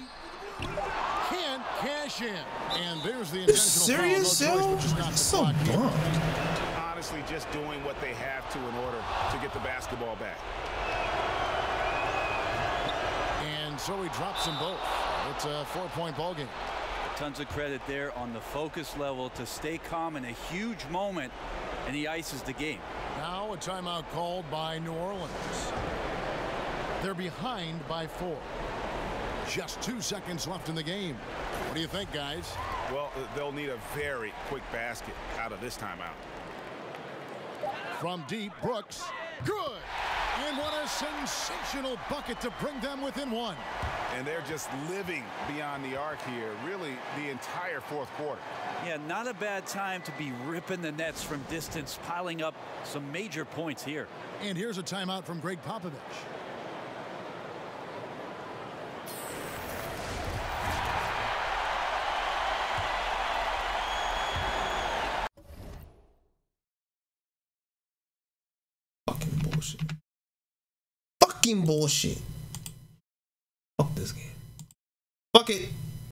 Can't cash in. And there's the intentional foul. Serious, yo? That's so dumb. Honestly, just doing what they have to in order to get the basketball back. And so he drops them both. It's a 4-point ball game. Tons of credit there on the focus level to stay calm in a huge moment, and he ices the game. Now a timeout called by New Orleans. They're behind by 4. Just 2 seconds left in the game. What do you think, guys? Well, they'll need a very quick basket out of this timeout. From deep, Brooks. Good. And what a sensational bucket to bring them within 1. And they're just living beyond the arc here, really the entire fourth quarter. Yeah, not a bad time to be ripping the nets from distance, piling up some major points here. And here's a timeout from Greg Popovich. Fucking bullshit. Fuck this game. Fuck it.